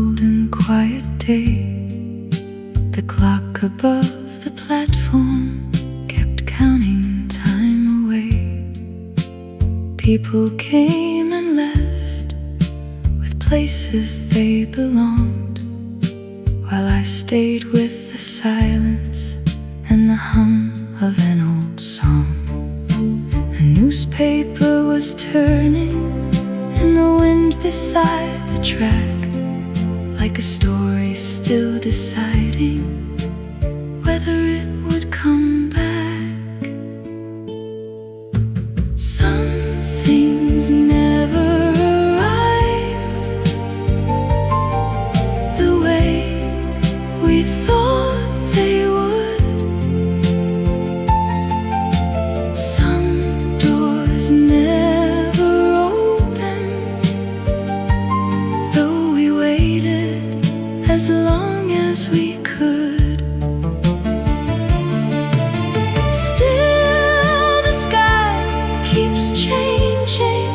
cold and quiet day, the clock above the platform kept counting time away. People came and left with places they belonged, while I stayed with the silence and the hum of an old song. A newspaper was turning in the wind beside the track, like a story still deciding whether it would come back. Some things never arrive the way we thought they would. Some doors never open, though we waited as long as we could. Still the sky keeps changing,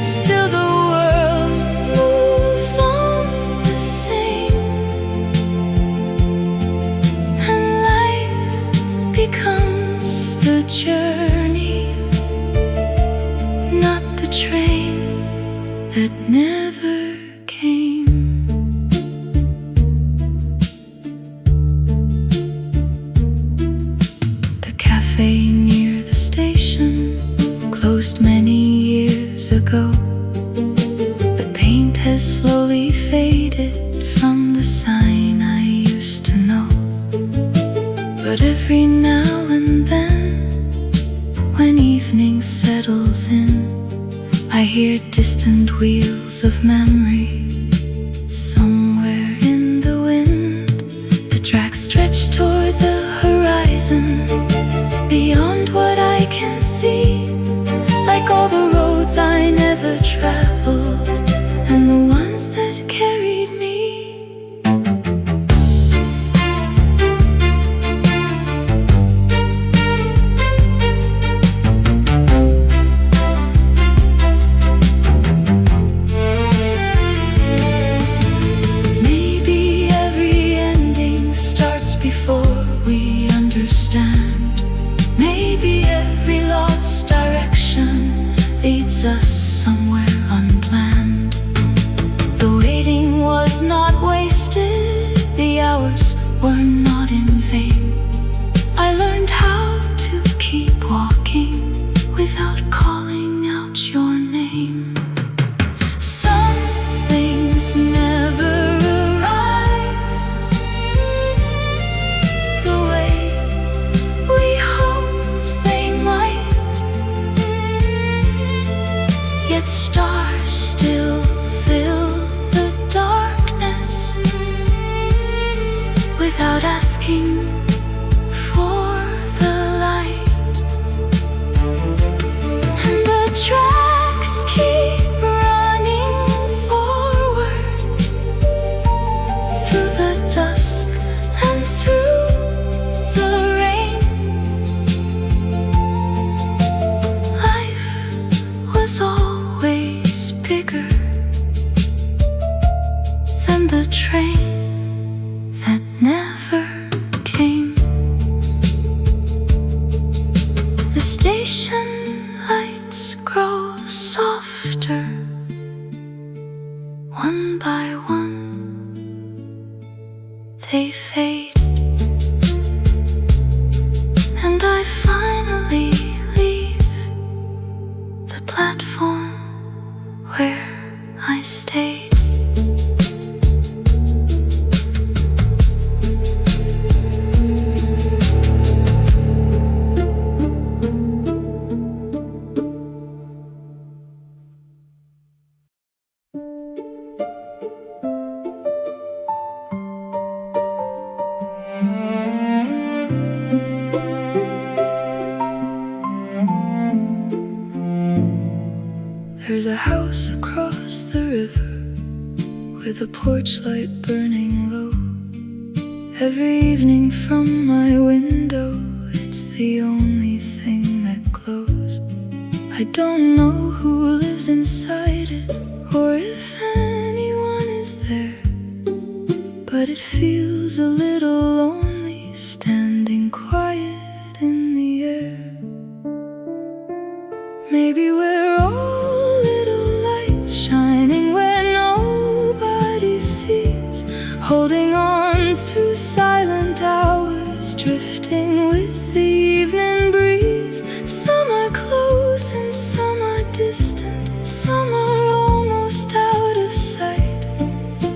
still the world moves on the same, and life becomes the journey, not the train that never came. The cafe near the station closed many years ago. The paint has slowly faded from the sign I used to know. But every now and then, when evening settles in, I hear distant wheels of memory. Somewhere in the wind, the tracks stretch toward the horizon, beyond what I can see, like all the roads I never traveled and the ones that carried me. Maybe every ending starts before we understand. Maybe every lost direction leads us somewhere unplanned. The waiting was not wasted, the hours were not in vain. I learned how to keep walking without calling out your name. Some things never arrive the way we hoped they might, yet stars still fill the darkness without asking for the light. And the tracks keep running forward through the dusk and through the rain. Life was always bigger than the train that never came. The station lights grow softer, one by one they fade, and I finally leave the platform where I stayed. There's a house across the river with a porch light burning low. Every evening from my window, it's the only thing that glows. I don't know who lives inside it, or if anyone is is there, but it feels a little lonely standing quiet in the air. Maybe we're all little lights shining where nobody sees, holding on through silent hours, drifting with the evening breeze. Some are close and some are distant, some are almost out of sight,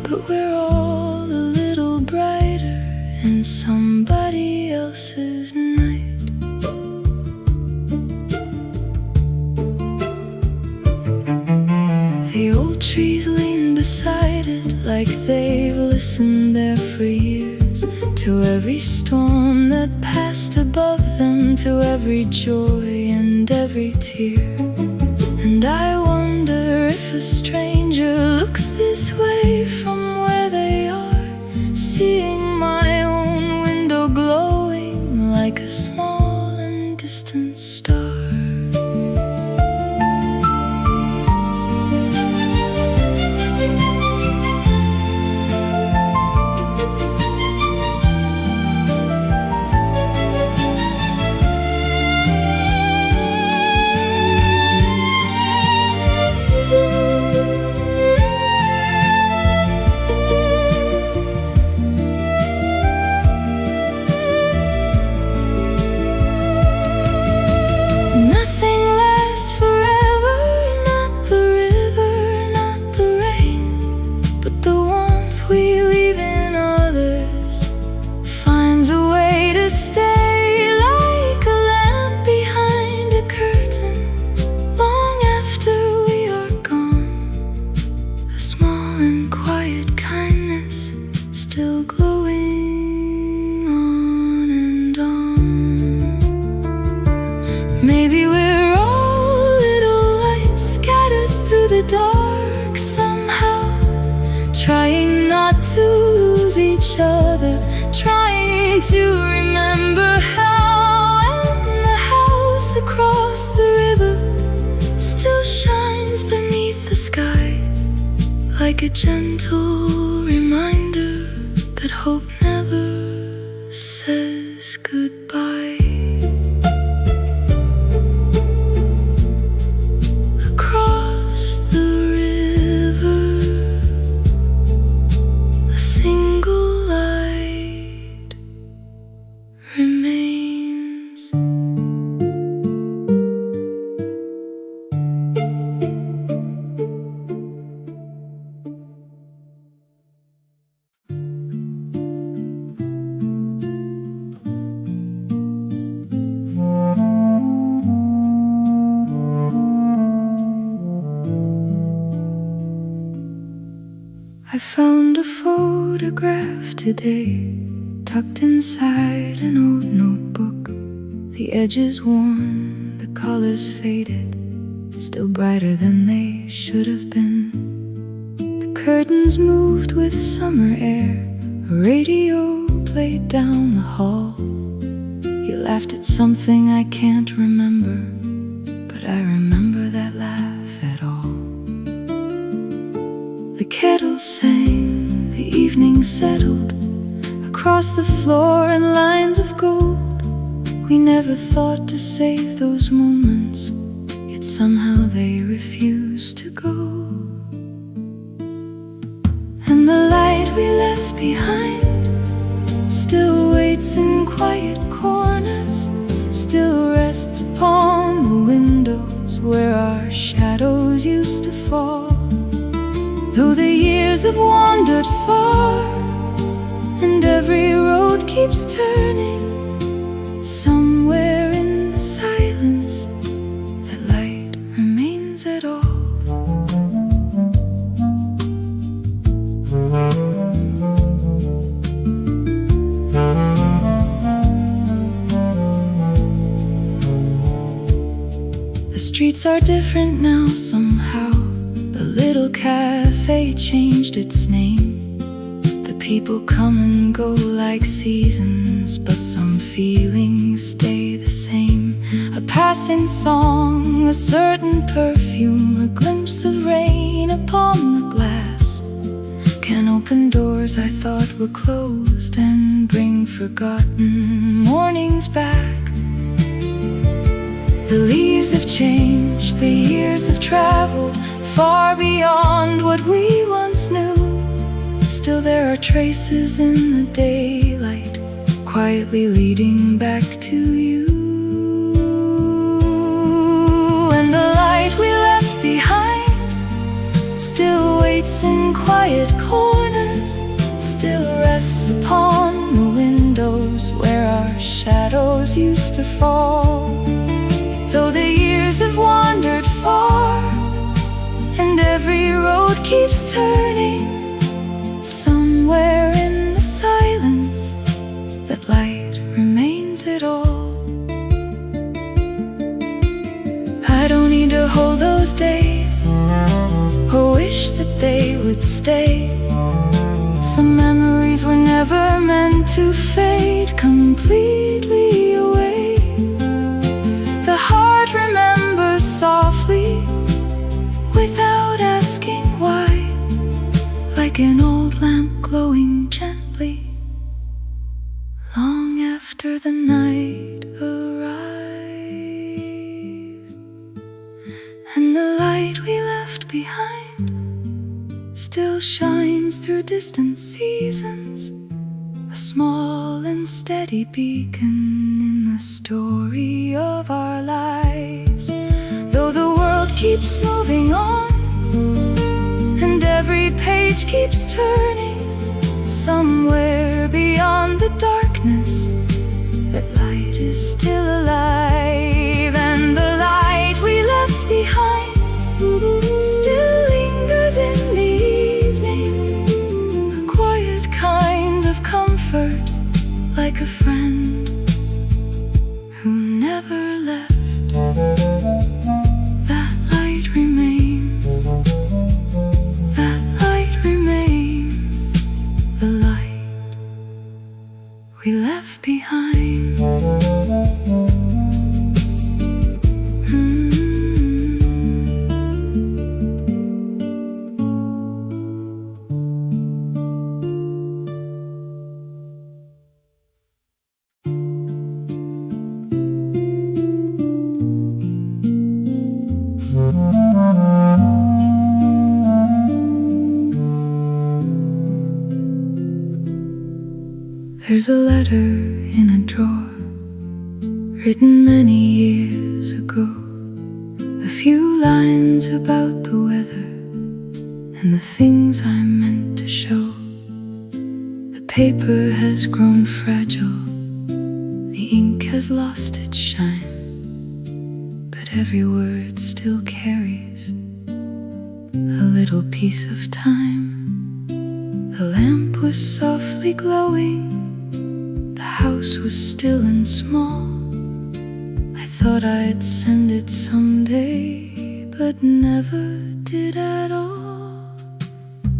but we're all a little brighter in somebody else's night. The old trees lean beside it like they've listened there for years, to every storm that passed above them, to every joy and every tear. And I wonder if a stranger looks this way from where they are, seeing my own window glowing like a small and distant star. Maybe we're all little lights scattered through the dark somehow, trying not to lose each other, trying to remember how. And the house across the river still shines beneath the sky, like a gentle reminder that hope never says goodbye. I found a photograph today, tucked inside an old notebook. The edges worn, the colors faded, still brighter than they should have been. The curtains moved with summer air, a radio played down the hall. You laughed at something I can't remember, but I remember that laugh at all. The kettle sang, the evening settled across the floor in lines of gold. We never thought to save those moments, yet somehow they refused to go. And the light we left behind still waits in quiet corners, still rests upon the windows where our shadows used to fall. Though the years have wandered far and every road keeps turning, somewhere in the silence the light remains at all. The streets are different now somehow. The little cafe changed its name. The people come and go like seasons, but some feelings stay the same. A passing song, a certain perfume, a glimpse of rain upon the glass can open doors I thought were closed and bring forgotten mornings back. The leaves have changed, the years have traveled far beyond what we once knew. Still there are traces in the daylight, quietly leading back to you. And the light we left behind still waits in quiet corners, still rests upon the windows where our shadows used to fall. Though the years have wandered far and every road keeps turning, somewhere in the silence that light remains at all. I don't need to hold those days or wish that they would stay. Some memories were never meant to fade completely away. The heart remembers softly without asking why, like an old lamp glowing gently long after the night arrives. And the light we left behind still shines through distant seasons, a small and steady beacon in the story of our lives. Though the world keeps moving on and every page keeps turning, somewhere beyond the darkness that light is still alive. And the light we left behind still lingers in the evening, a quiet kind of comfort, like a friend who never left. That light remains, that light remains, the light we left behind. There's a letter in a drawer, written many years ago. A few lines about the weather and the things I meant to show. The paper has grown fragile, the ink has lost its shine, but every word still carries a little piece of time. The lamp was softly glowing, the house was still and small. I thought I'd send it someday, but never did at all.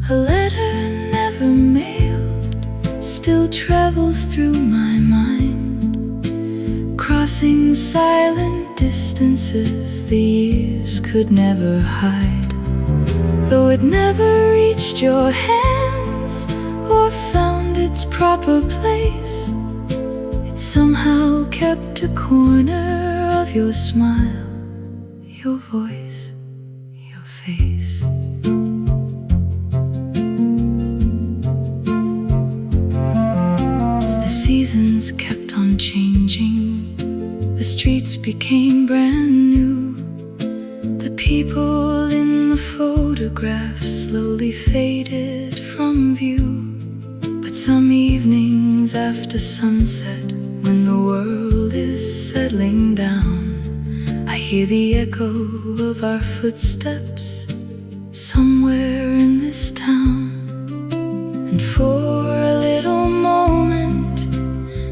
A letter never mailed still travels through my mind, crossing silent distances the years could never hide. Though it never reached your hands or found its proper place, it somehow kept a corner of your smile, your voice, your face. The seasons kept on changing, the streets became brand new. The people in the photographs slowly faded from view. But some evenings after sunset, when the world is settling down, I hear the echo of our footsteps somewhere in this town. And for a little moment,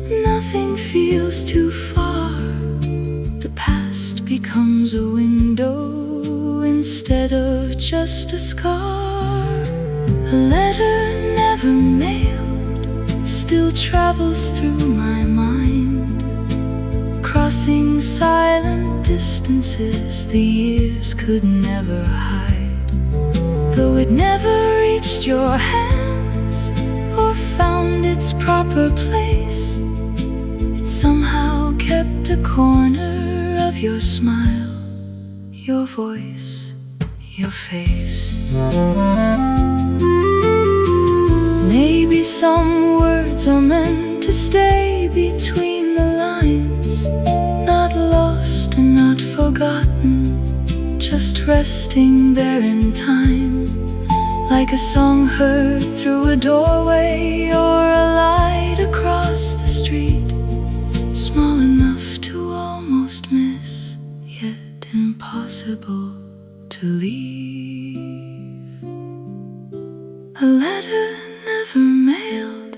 nothing feels too far. The past becomes a window instead of just a scar. A letter never mailed still travels through my mind, crossing silent distances the years could never hide. Though it never reached your hand its proper place. It somehow kept a corner of your smile, your voice, your face. Maybe some words are meant to stay between the lines, not lost and not forgotten, just resting there in time, like a song heard through a doorway or a light across the street, small enough to almost miss, yet impossible to leave. A letter never mailed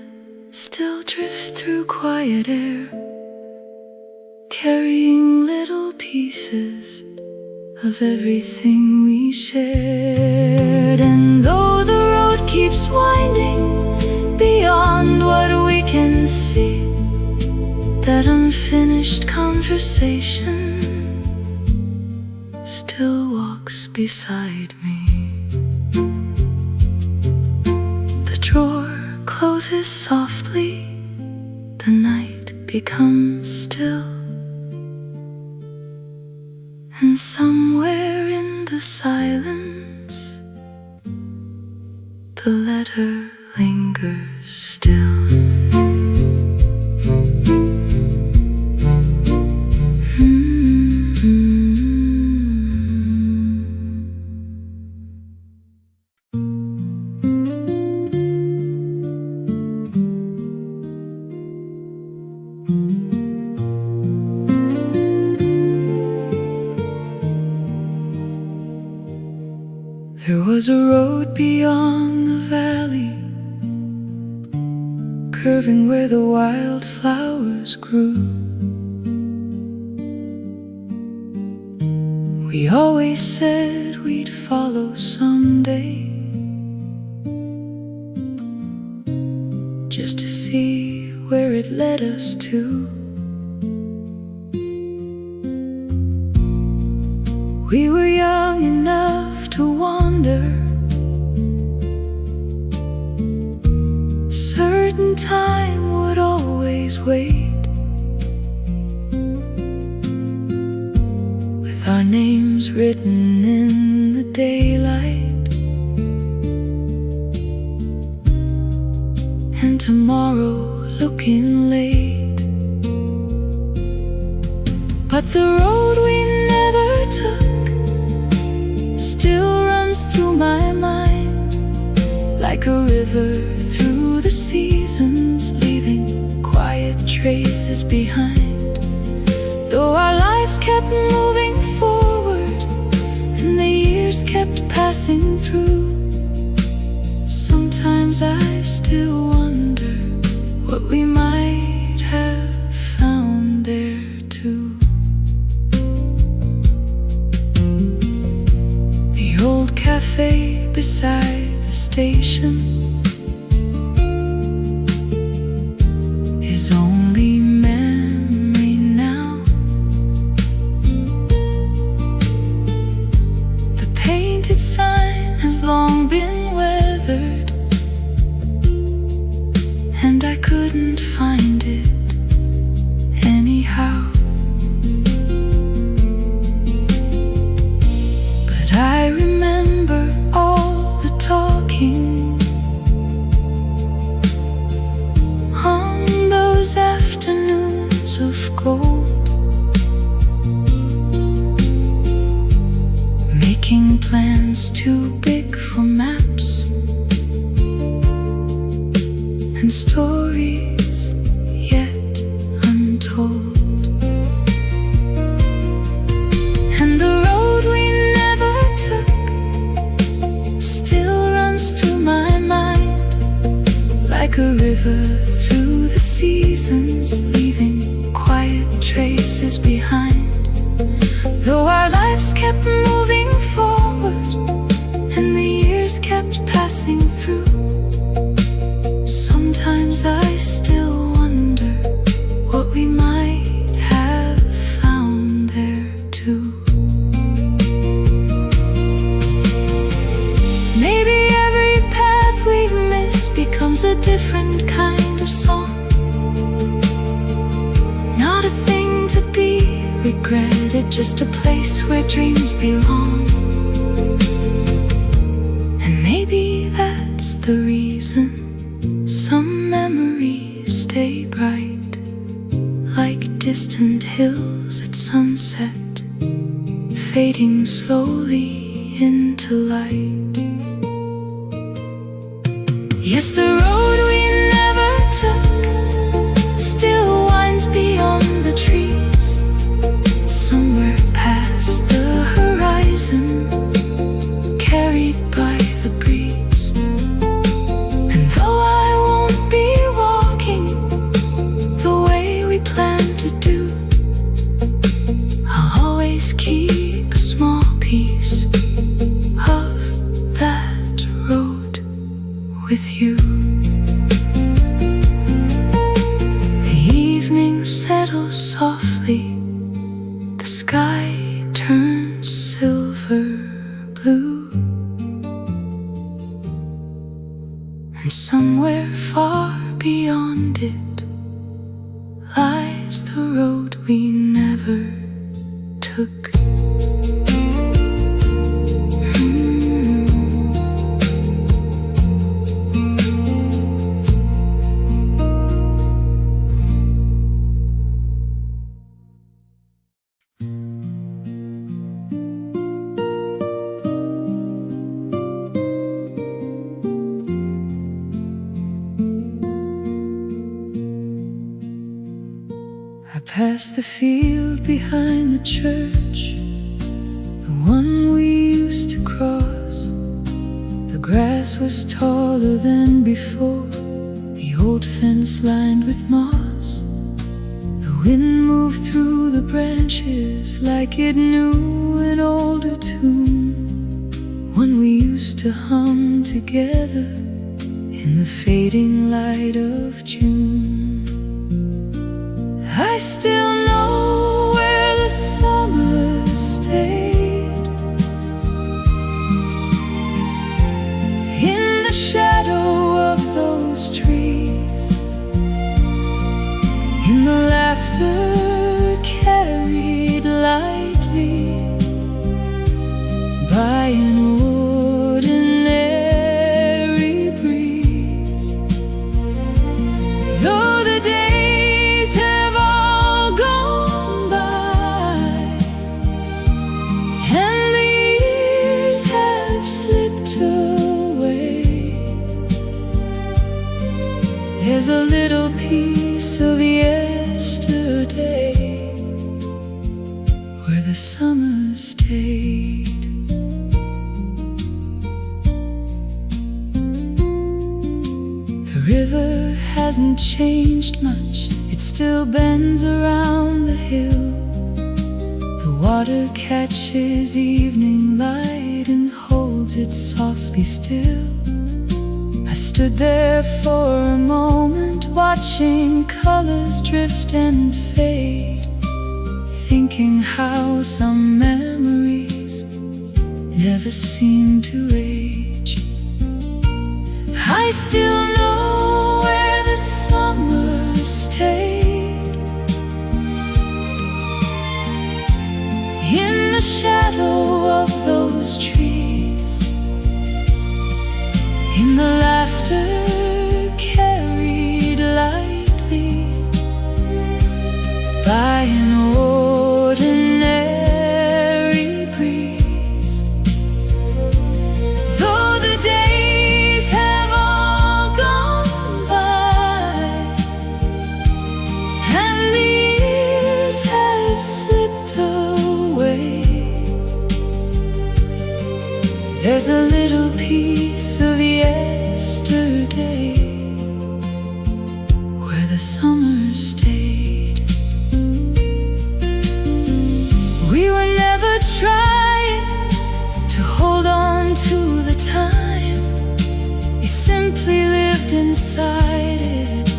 still drifts through quiet air, carrying little pieces of everything we shared. And though the road keeps winding beyond what we can see, that unfinished conversation still walks beside me. The drawer closes softly, the night becomes still, and somewhere in the silence, the letter lingers still. There was a road beyond the valley, curving where the wildflowers grew. We always said we'd follow someday, just to see where it led us to. We were young enough to wander, certain time would always wait, with our names written in the daylight, and tomorrow looking late. But the road we never took still runs through my mind, like a river through the seasons, leaving quiet traces behind. Though our lives kept moving forward and the years kept passing through, sometimes I still wonder what we might have found there too. The old cafe beside the station is only memory now. The painted sign has long been weathered, and I couldn't find it anyhow. But I remember all the talking on those afternoons of gold, making plans too big for maps, and stories yet untold. And the road we never took still runs through my mind, like a river through the seasons, leaving quiet traces behind. Though our lives kept moving forward and the years kept passing through, sometimes I still wonder what we might have found there too. Maybe every path we've missed becomes a different kind of song. just a place where dreams belong. And maybe that's the reason some memories stay bright, like distant hills at sunset, fading slowly into light. Yes, the road we never took still winds beyond the trees, somewhere past the horizon, carried by the breeze. And though I won't be walking the way we planned to do, I'll always keep a small piece of that road with you. The evening settles softly, the sky turns silver blue, and somewhere far beyond it lies the road we never took. I passed the field behind the church, the one we used to cross. The grass was taller than before, the old fence lined with moss. The wind moved through the branches like it knew an older tune, one we used to hum together in the fading light of June. I still know where the summer stayed, in the shadow of those trees, in the laughter carried lightly by an ordinary breeze. Though the days have all gone by and the years have slipped away, there's a little piece of yesterday where the summer stayed. The river hasn't changed much, it still bends around the hill. The water catches evening light and holds it softly still. I stood there for a moment, watching colors drift and fade, thinking how some memories never seem to age. I still know where the summer stayed, in the shadow of those trees, in the laughter carried lightly by an ordinary breeze. Though the days have all gone by and the years have slipped away, there's a little piece of yesterday where the summer stayed. We were never trying to hold on to the time, we simply lived inside it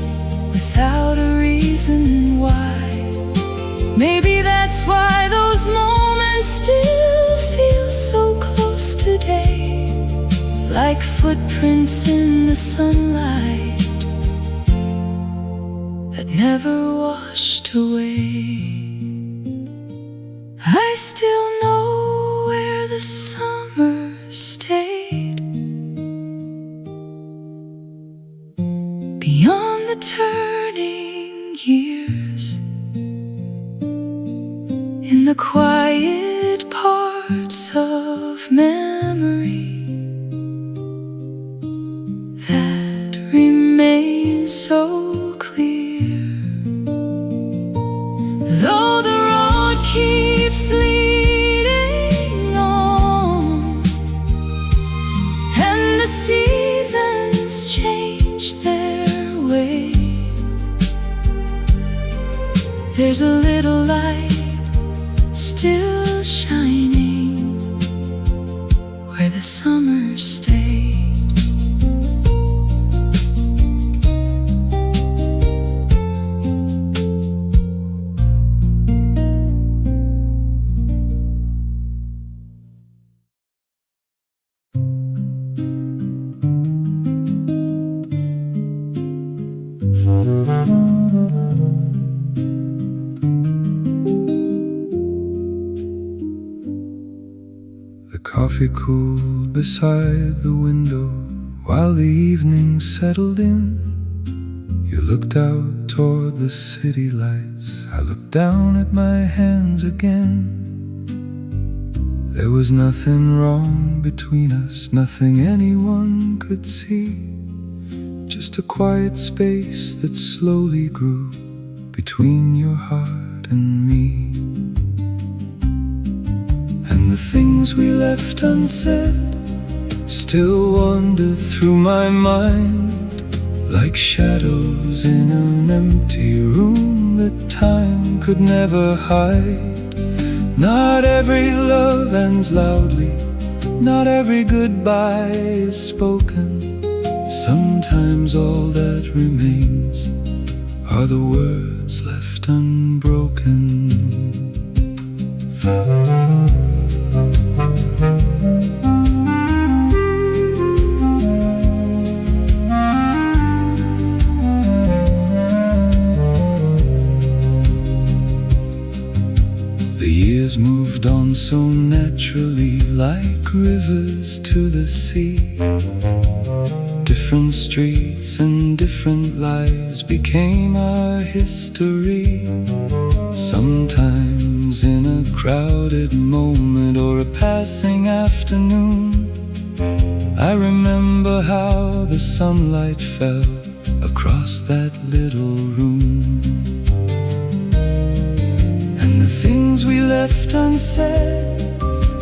without a reason why. Maybe that's why those moments still feel so close today, like footprints in the sunlight that never washed away. I beyond the turning years, in the quiet parts of memory that remain so clear. Though the road keeps leading on and the seasons change their way, there's a little light still shining where the summer stayed. The coffee cooled beside the window while the evening settled in. You looked out toward the city lights, I looked down at my hands again. There was nothing wrong between us, nothing anyone could see, just a quiet space that slowly grew between your heart and me. And the things we left unsaid still wander through my mind, like shadows in an empty room that time could never hide. Not every love ends loudly, not every goodbye is spoken. Sometimes all that remains are the words left unbroken. The years moved on so naturally, like rivers to the sea. Different streets and different lives became our history. Sometimes in a crowded moment or a passing afternoon, I remember how the sunlight fell across that little room. And the things we left unsaid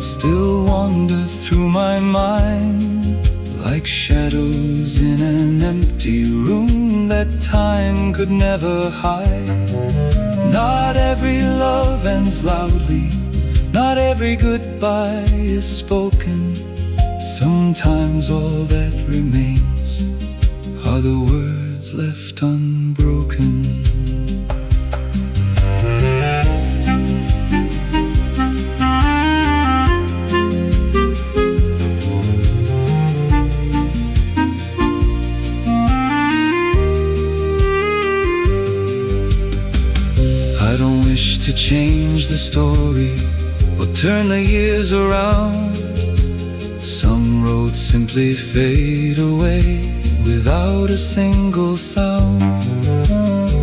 still wander through my mind, like shadows in an empty room that time could never hide. Not every love ends loudly, not every goodbye is spoken. Sometimes all that remains are the words left unbroken. I don't wish to change the story or turn the years around. Some roads simply fade away without a single sound.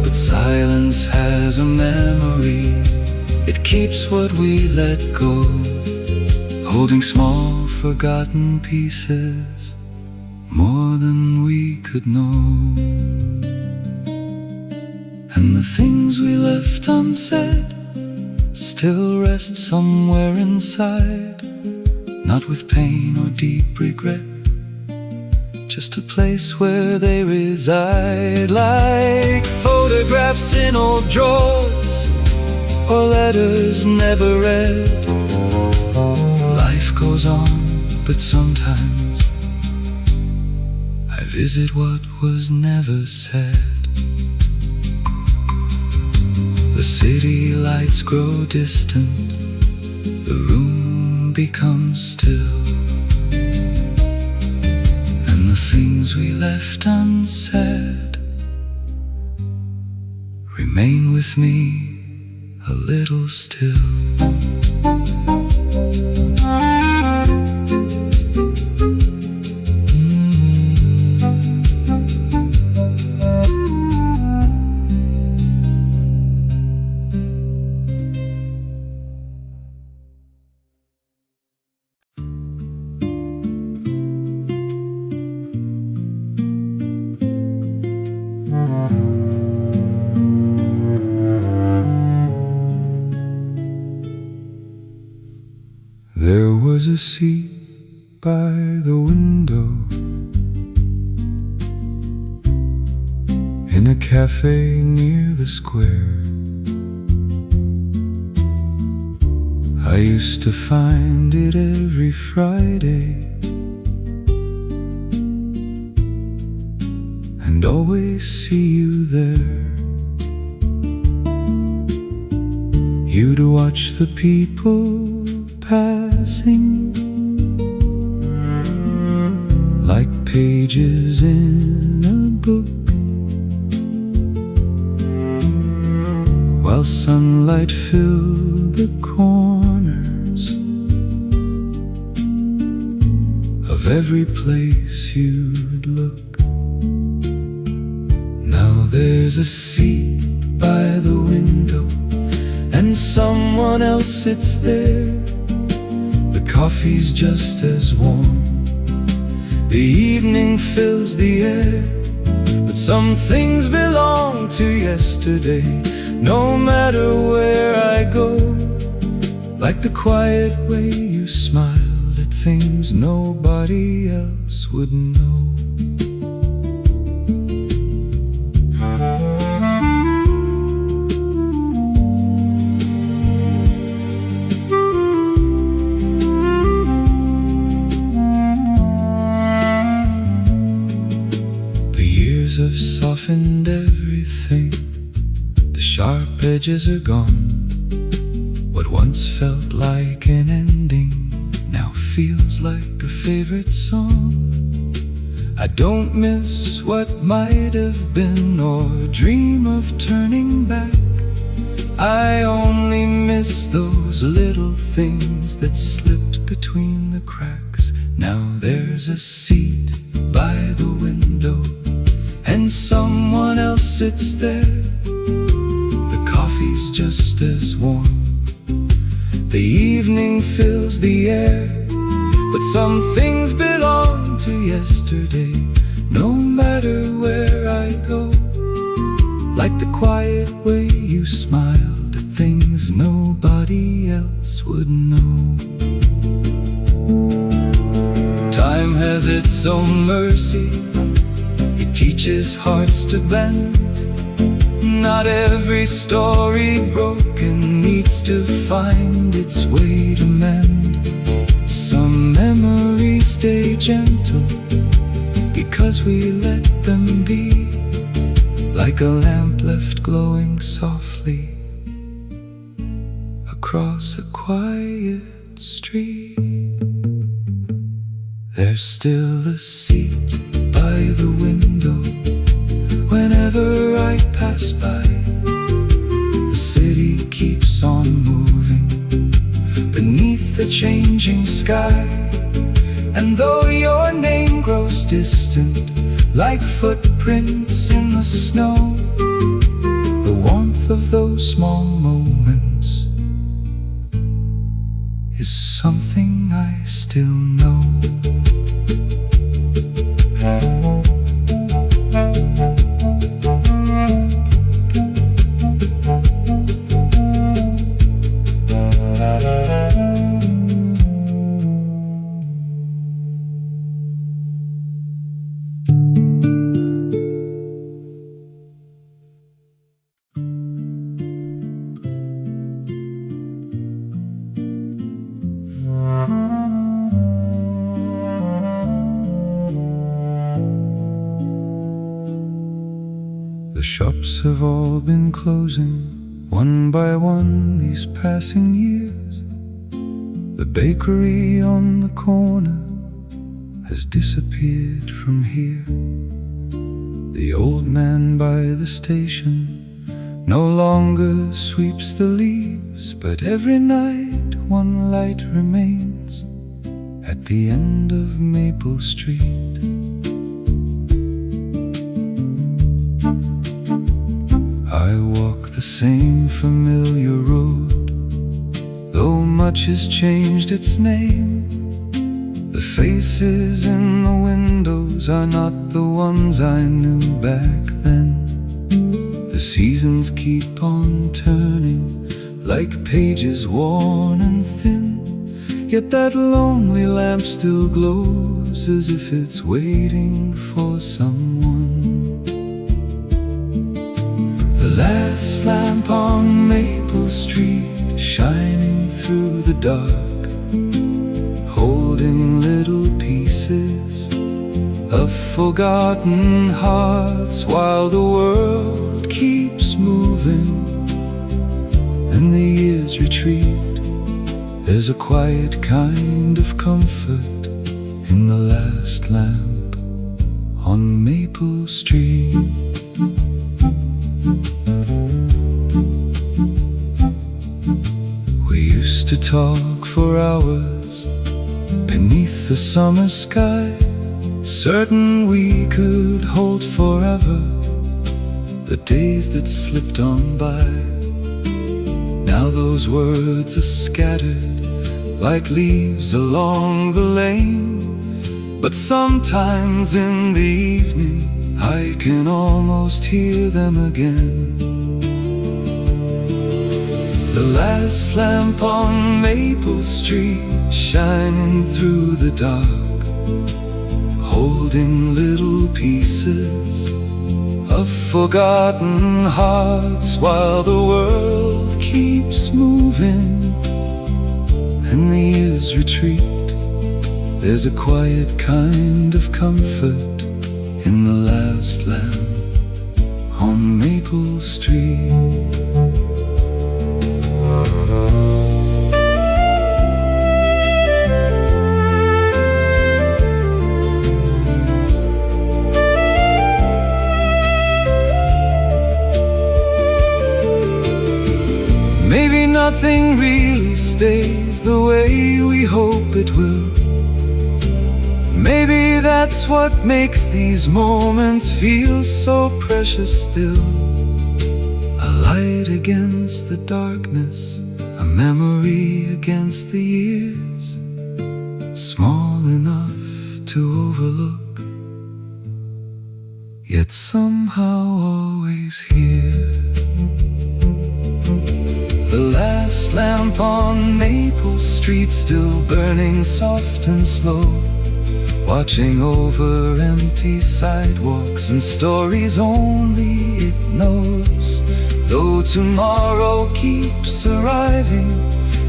But silence has a memory, it keeps what we let go, holding small forgotten pieces more than we could know. And the things we left unsaid still rest somewhere inside, not with pain or deep regret, just a place where they reside. Like photographs in old drawers or letters never read. Life goes on, but sometimes I visit what was never said. The city lights grow distant, the room becomes still, and the things we left unsaid remain with me a little still. a seat by the window in a cafe near the square. I used to find it every Friday and always see you there. You'd watch the people passing like pages in a book, while sunlight filled the corners of every place you'd look. Now there's a seat by the window and someone else sits there. The coffee's just as warm, the evening fills the air, but some things belong to yesterday. No matter where I go, like the quiet way you smiled at things nobody else would know. The years have softened everything. The sharp edges are gone. What once felt like an ending now feels like a favorite song. I don't miss what might have been or dream of turning back. I only miss those little things that slipped between the cracks. Now there's a seat by the window and someone else sits there. The coffee's just as warm, the evening fills the air, but some things belong to yesterday. No matter where I go, like the quiet way you smiled at things nobody else would know. Time has its own mercy, it teaches hearts to bend. Not every story broken needs to find its way to mend. Some memories stay gentle because we let them be, like a lamp left glowing softly across a quiet street. There's still a seat by the window whenever I pass by. The city keeps on moving beneath the changing sky, and though your name grows distant like footprints in the snow, the warmth of those small moments is something I still know. The shops have all been closing, one by one, these passing years. The bakery on the corner has disappeared from here. The old man by the station no longer sweeps the leaves, but every night one light remains at the end of Maple Street. I walk the same familiar road, though much has changed its name. The faces in the windows are not the ones I knew back then. The seasons keep on turning like pages worn and thin. Yet that lonely lamp still glows as if it's waiting for someone. The last lamp on Maple Street, shining through the dark, holding little pieces of forgotten hearts, while the world keeps moving and the years retreat. There's a quiet kind of comfort in the last lamp on Maple Street. We used to talk for hours beneath the summer sky, certain we could hold forever the days that slipped on by. Now those words are scattered like leaves along the lane, but sometimes in the evening I can almost hear them again. The last lamp on Maple Street, shining through the dark, holding little pieces of forgotten hearts, while the world keeps moving and the years retreat. There's a quiet kind of comfort in the last lamp on Maple Street. Maybe nothing really stays the way we hope it will. Maybe that's what makes these moments feel so precious still. A light against the darkness, a memory against the years, small enough to overlook, yet somehow always here. The last lamp on Maple Street, still burning soft and slow, watching over empty sidewalks and stories only it knows. Though tomorrow keeps arriving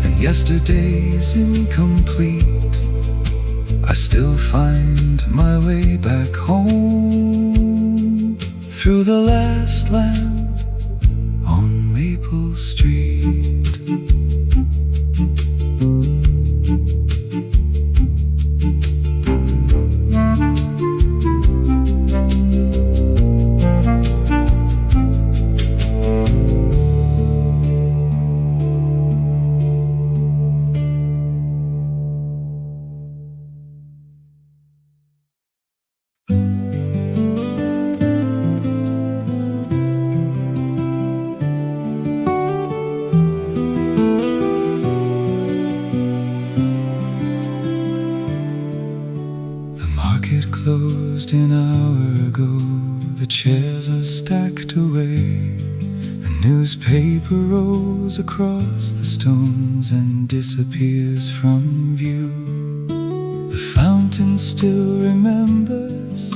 and yesterday's incomplete, I still find my way back home through the last lamp on Maple Street. Closed an hour ago, the chairs are stacked away. A newspaper rolls across the stones and disappears from view. The fountain still remembers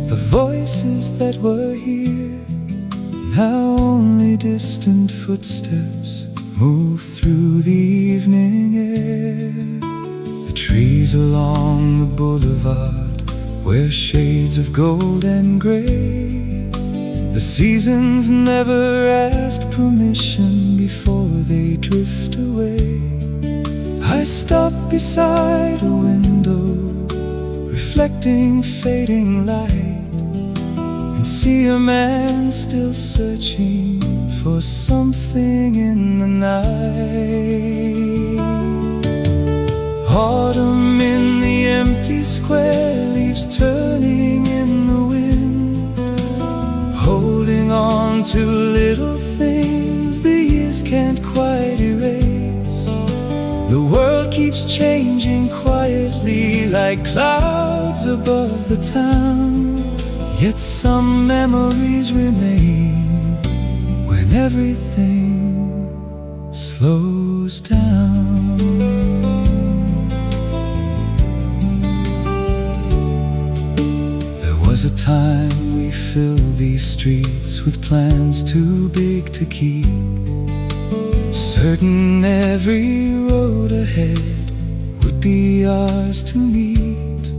the voices that were here. Now only distant footsteps move through the evening air. The trees along the boulevard wear shades of gold and gray. The seasons never ask permission before they drift away. I stop beside a window, reflecting fading light, and see a man still searching for something in the night. Autumn in the empty square, leaves turning in the wind, holding on to little things the years can't quite erase. The world keeps changing quietly like clouds above the town, yet some memories remain when everything slows down. was a time we filled these streets with plans too big to keep, certain every road ahead would be ours to meet.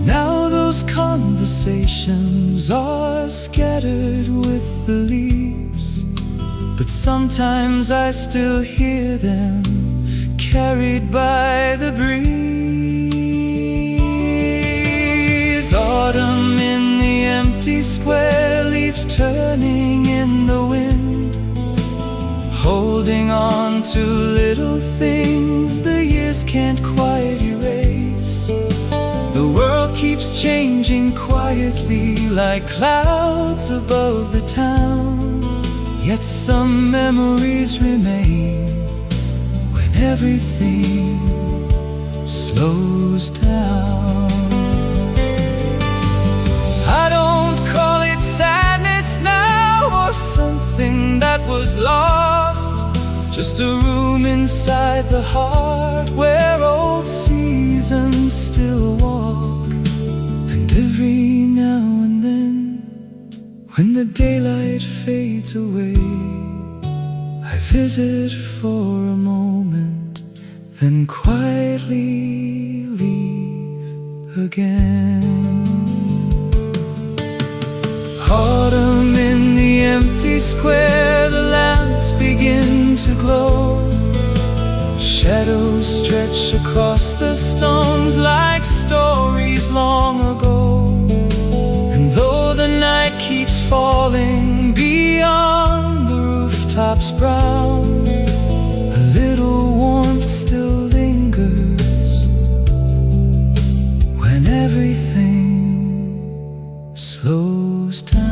Now those conversations are scattered with the leaves, but sometimes I still hear them carried by the breeze. Autumn in the empty square, leaves turning in the wind, holding on to little things the years can't quite erase. The world keeps changing quietly like clouds above the town, yet some memories remain when everything slows down. I don't call it sadness now or something that was lost, just a room inside the heart where old seasons still walk. And every now and then, when the daylight fades away, I visit for a moment, then quietly leave again. Autumn in the empty square, the lamps begin to glow. Shadows stretch across the stones like stories long ago. And though the night keeps falling beyond the rooftops brown, a little warmth still lingers when everything slows down.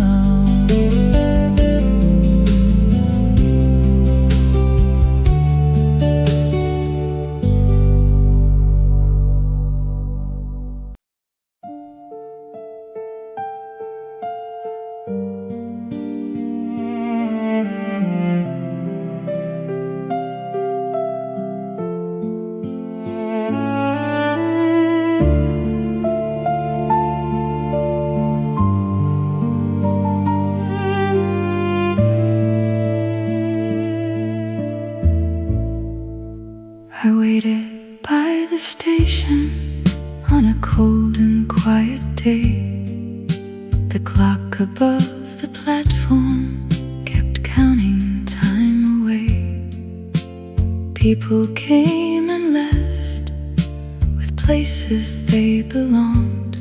I waited by the station on a cold and quiet day. The clock above the platform kept counting time away. People came and left with places they belonged,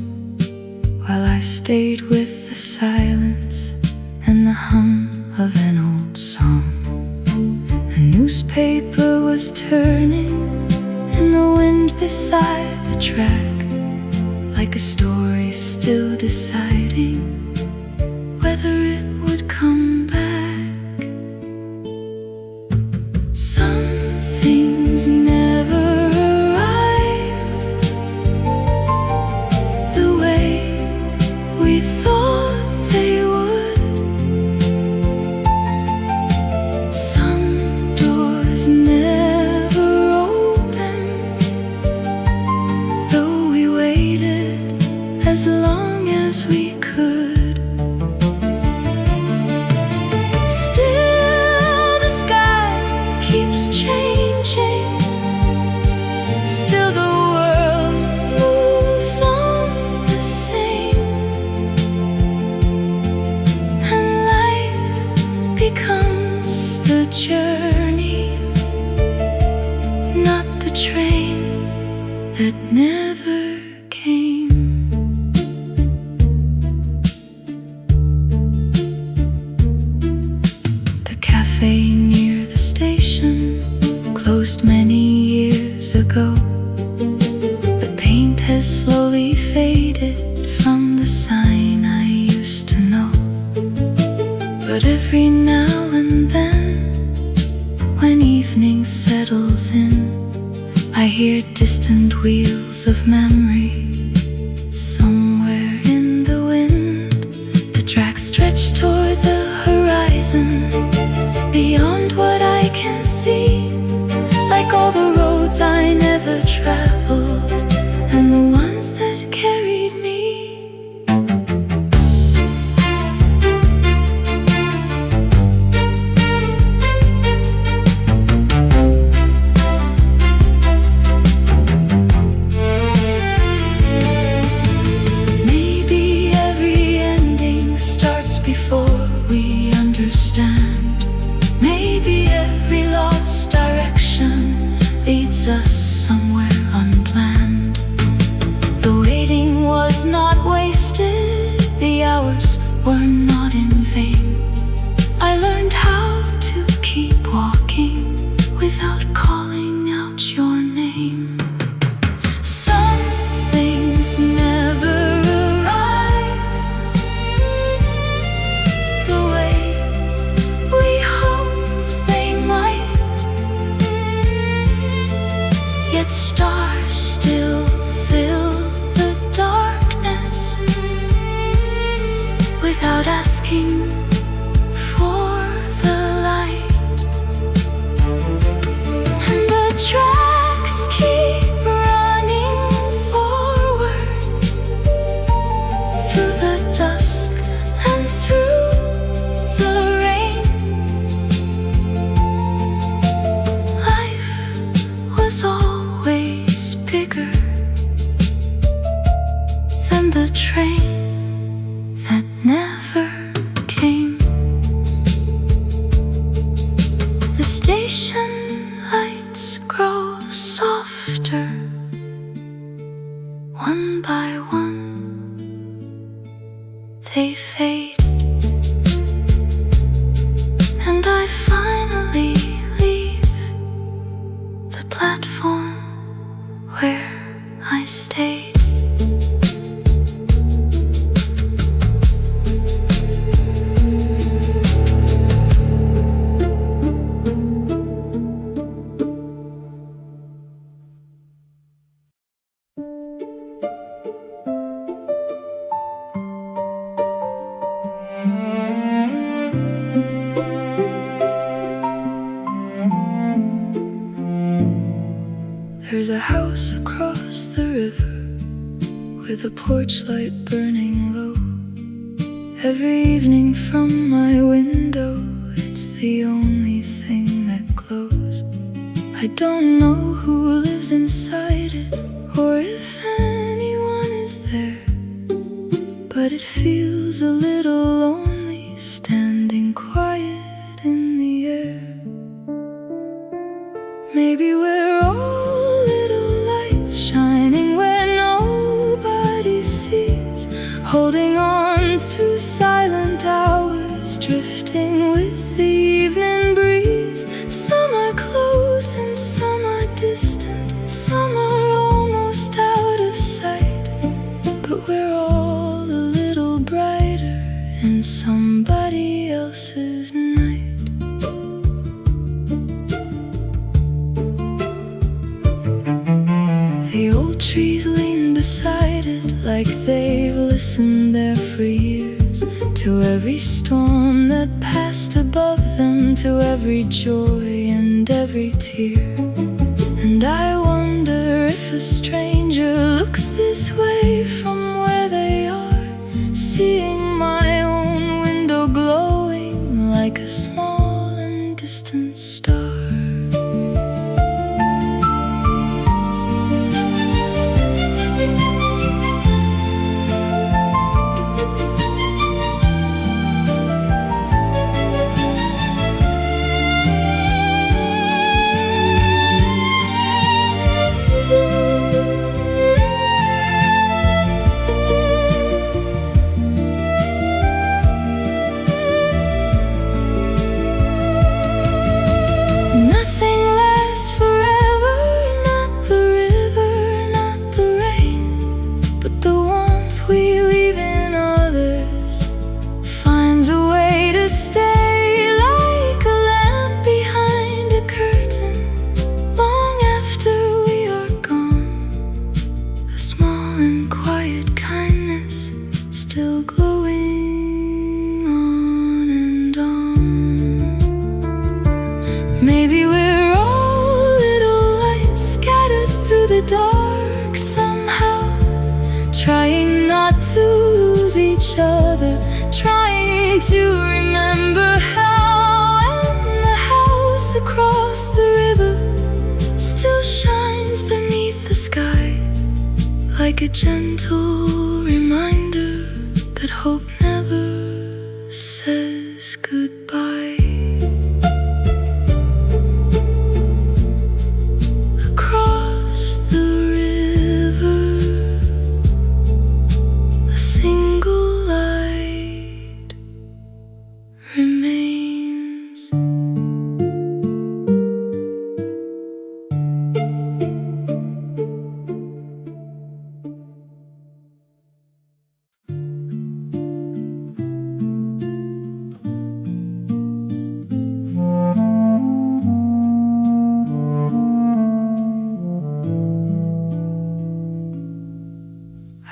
while I stayed with the silence and the hum of an old song. A newspaper was turning in the wind beside the track, like a story still deciding whether it would come back. Some things never arrive the way we thought they would. Some doors never open, though we waited as long as we could. Still the sky keeps changing, still the world moves on the same, and life becomes the journey, not the train that never came. The cafe near the station closed many years ago. The paint has slowly faded from the sign I used to know. But every now and then, when evening settles in, I hear distant wheels of memory. Somewhere in the wind, the tracks stretch toward the horizon, beyond what I can see, like all the roads I never traveled and the ones that carried me. without asking for the light. And the tracks keep running forward through the dusk and through the rain. Life was always bigger than the train that never came. The station lights grow softer, one by one they fade, and I finally leave the platform where I stayed. There's a house across the river with a porch light burning low. Every evening from my window, it's the only thing that glows. I don't know who lives inside it or if anyone is there, but it feels a little lonely standing quiet in the air. Maybe we're all little lights shining where nobody sees, holding on through silent hours, drifting with the evening breeze. Some are close and some are distant, some are almost out of sight, but we're all a little brighter in somebody else's night. The old trees lean beside it like they've listened there for years, to every storm that passed above them, to every joy and every tear. And I wonder if a stranger looks this way from where they are, seeing my own window glowing like a small and distant star. Maybe we're all little lights scattered through the dark somehow, trying not to lose each other, trying to remember how. And the house across the river still shines beneath the sky, like a gentle reminder that hope never says goodbye.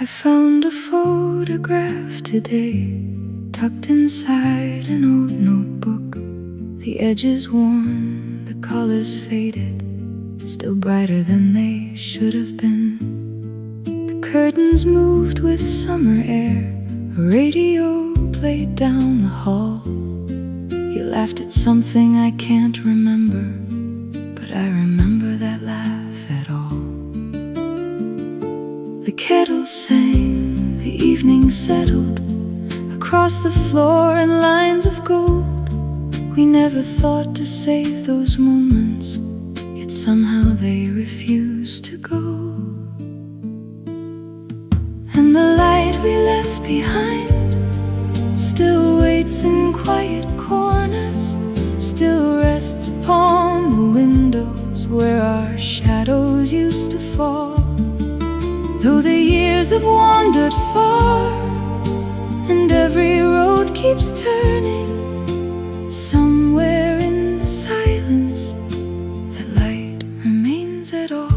I found a photograph today, tucked inside an old notebook. The edges worn, the colors faded, still brighter than they should have been. The curtains moved with summer air, a radio played down the hall. You laughed at something I can't remember, but I remember that laugh at all. The kettle sang, the evening settled across the floor in lines of gold. We never thought to save those moments, yet somehow they refused to go. And the light we left behind still waits in quiet corners, still rests upon the windows where our shadows used to fall. Though the years have wandered far and every road keeps turning, somewhere in the silence that light remains at all.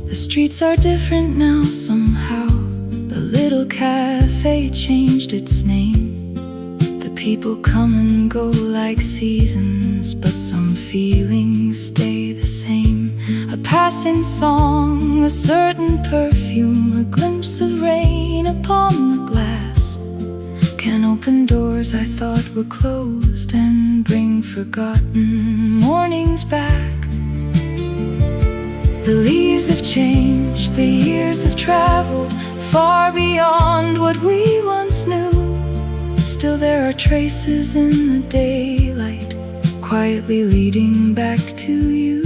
The streets are different now somehow. The little cafe changed its name. The people come and go like seasons, but some feelings stay the same. A passing song, a certain perfume, a glimpse of rain upon the glass can open doors I thought were closed and bring forgotten mornings back. The leaves have changed, the years have traveled far beyond what we once knew. Still there are traces in the daylight, quietly leading back to you.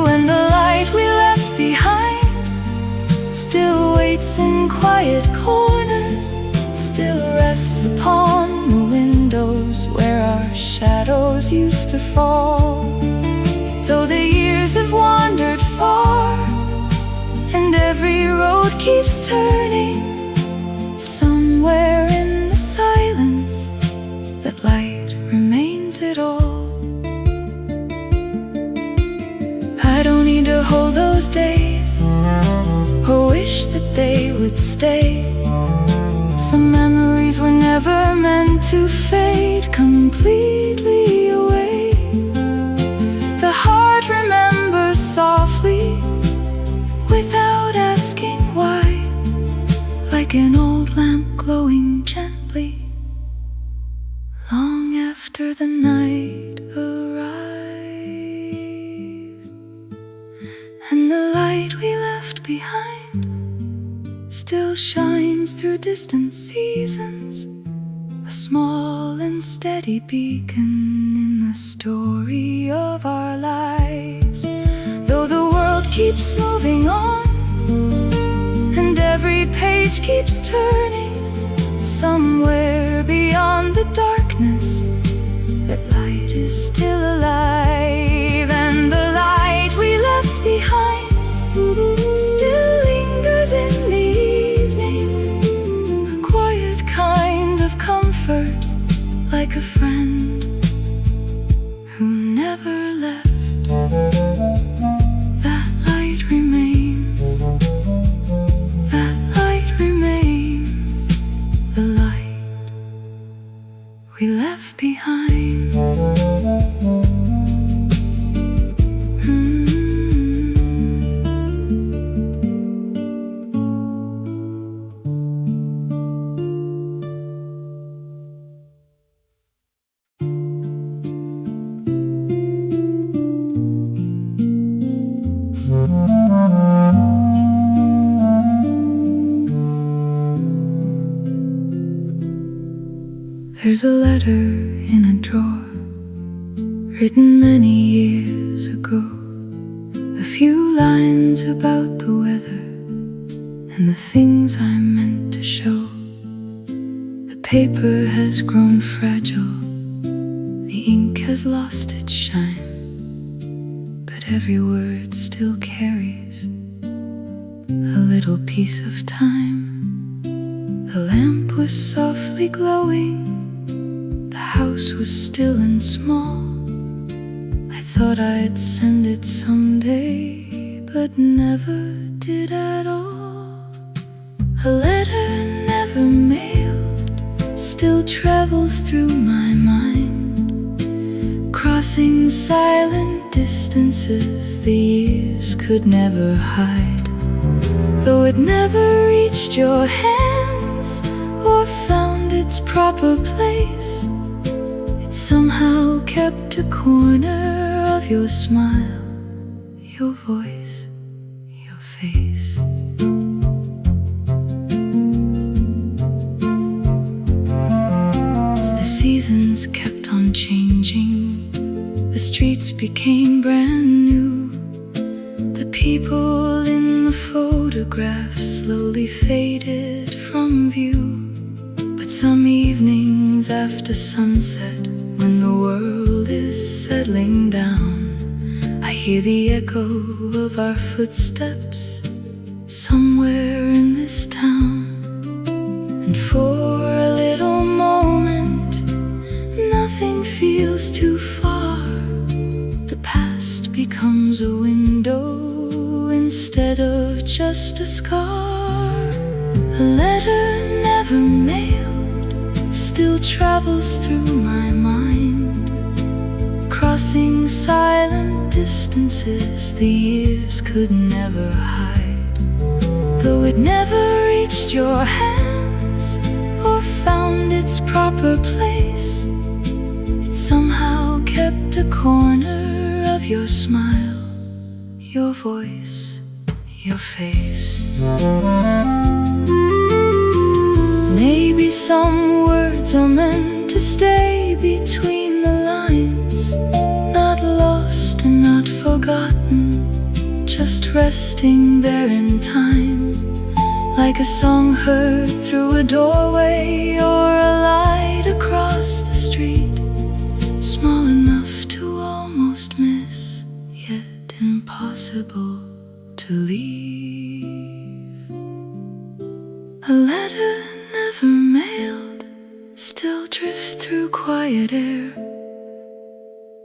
And the light we left behind still waits in quiet corners, still rests upon the windows where our shadows used to fall. Though the years have wandered far and every road keeps turning, somewhere in the silence that light remains at all. I don't need to hold those days or wish that they would stay. Some memories were never meant to fade completely away. The heart remembers softly without asking why, like an old lamp glowing gently long after the night arrives. And the light we left behind still shines through distant seasons, a small and steady beacon in the story of our lives. Though the world keeps moving on and every page keeps turning, somewhere beyond the darkness that light is still alive. And the light we left behind still lingers in the evening, a quiet kind of comfort, like a friend who never left. That light remains, that light remains, the light we left behind. There's a letter in a drawer, written many years ago. A few lines about the weather and the things I meant to show. The paper has grown fragile, the ink has lost its shine, but every word still carries a little piece of time. The lamp was softly glowing house was still and small. I thought I'd send it someday, but never did at all. A letter never mailed still travels through my mind, crossing silent distances the years could never hide. Though it never reached your hands or found its proper place, it somehow kept a corner of your smile, your voice, your face. The seasons kept on changing, the streets became brand new, the people in the photographs slowly faded from view. But some evenings after sunset, when the world is settling down, I hear the echo of our footsteps somewhere in this town. And for a little moment, nothing feels too far. The past becomes a window instead of just a scar. A letter never mailed still travels through my mind, crossing silent distances the years could never hide. Though it never reached your hands or found its proper place, it somehow kept a corner of your smile, your voice, your face. Maybe some words are meant to stay between the lines, not lost and not forgotten, just resting there in time, like a song heard through a doorway or a light across the street, small enough to almost miss, yet impossible to leave. A letter never mailed still drifts through quiet air,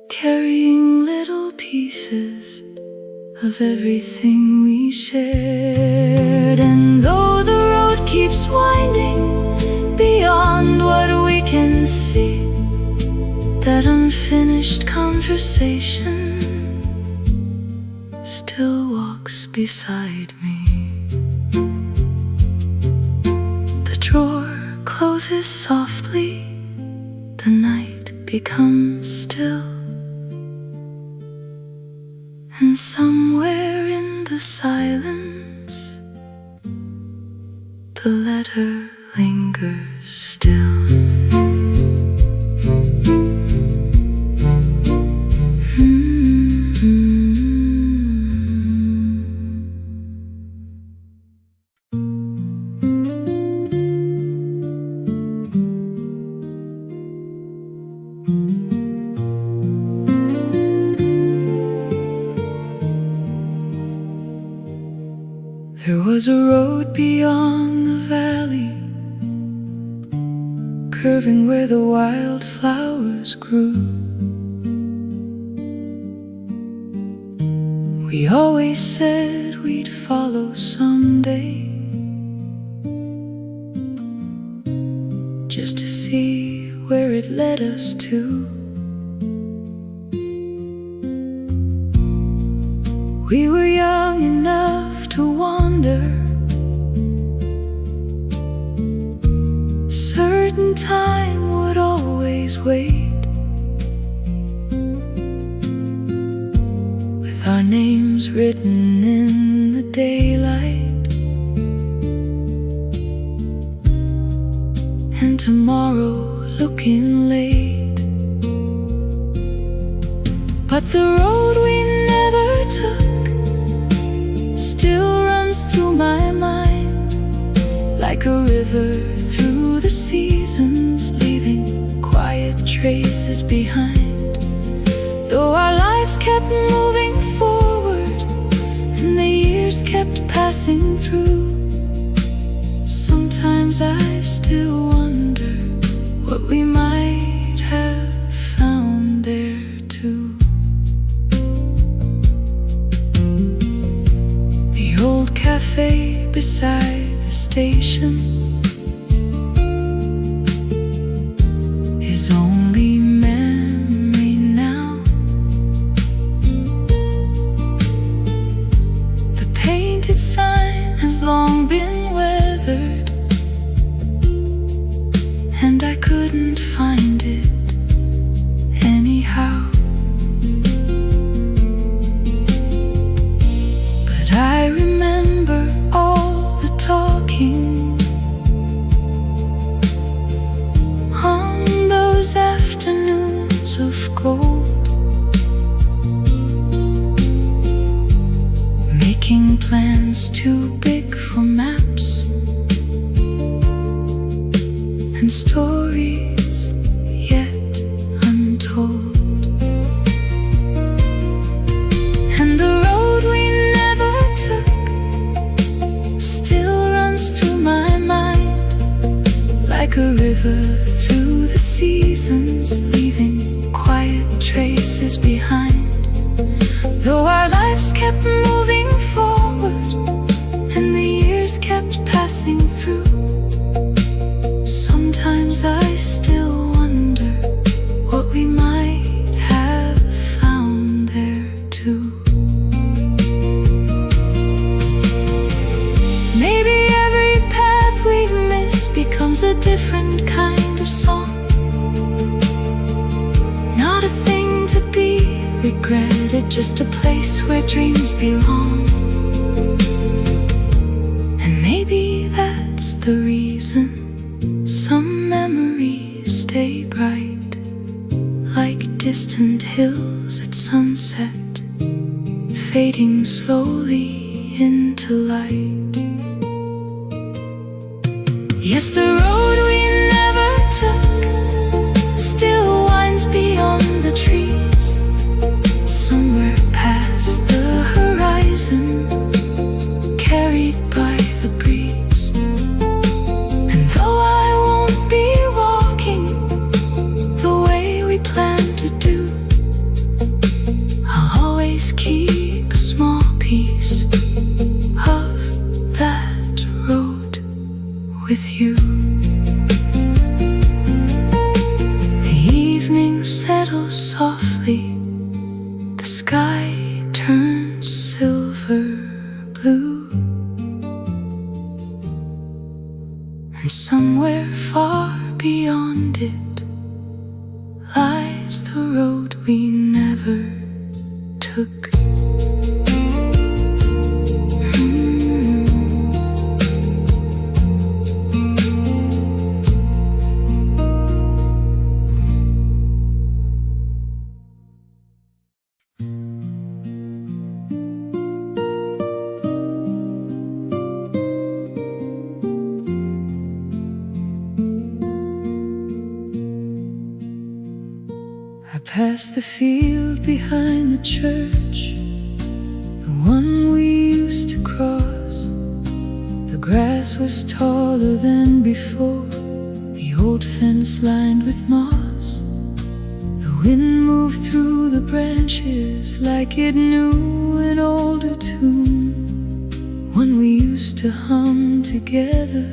carrying little pieces of everything we shared. And though the road keeps winding beyond what we can see, that unfinished conversation still walks beside me. The drawer closes softly, the night becomes still, and somewhere in the silence, the letter lingers still. There was a road beyond the valley, curving where the wildflowers grew. We always said we'd follow someday, just to see where it led us to. We were young enough to wander, certain time would always wait, with our names written in the daylight, and tomorrow looking late. But the road we never took still runs through my mind, like a river through the seasons, leaving quiet traces behind. Though our lives kept moving forward and the years kept passing through, sometimes I still wonder what we might have station is only memory now. The painted sign has long been weathered, and I couldn't find it anyhow. But I remember all the talking on those afternoons of gold, making plans too big for maps, and stories yet untold. And the road we never took still runs through my mind, like a river through the seasons, leaving quiet traces behind. Though our lives kept moving forward and the years kept passing through, sometimes I still wonder what we might have found there too. Maybe every path we miss becomes a different kind of song, not a thing to be regretted, just a place where dreams belong. And maybe that's the reason some memories stay bright, like distant hills at sunset, fading slowly into light. Yes, the road we never took still winds beyond the trees, somewhere past the horizon, carried by the breeze. And though I won't be walking the way we planned to do, I'll always keep a small piece of that road with you. The evening settles softly, the sky turns silver blue, and somewhere far beyond it lies the road we never took. I passed the field behind the church, the one we used to cross. The grass was taller than before, the old fence lined with moss. The wind moved through the branches like it knew an older tune, one we used to hum together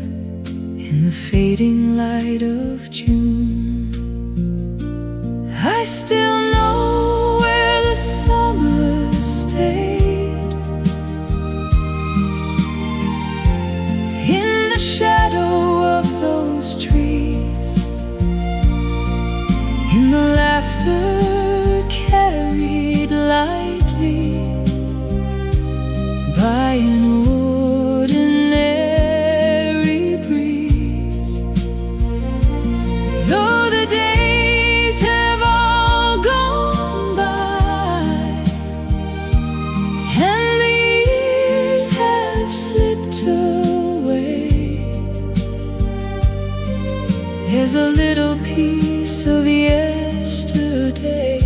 in the fading light of June. I still know where the summer stayed, in the shadow of those trees, in the laughter carried lightly by an ordinary breeze. Though the days have all gone by and the years have slipped away, there's a little piece of yesterday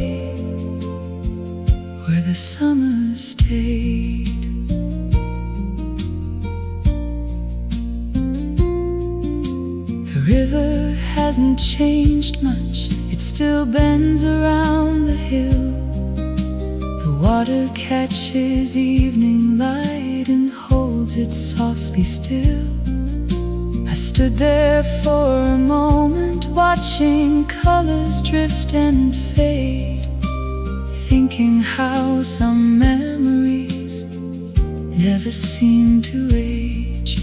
where the summer stayed. The river hasn't changed much, it still bends around the hill. The water catches evening light and holds it softly still. stood there for a moment, watching colors drift and fade, thinking how some memories never seem to age.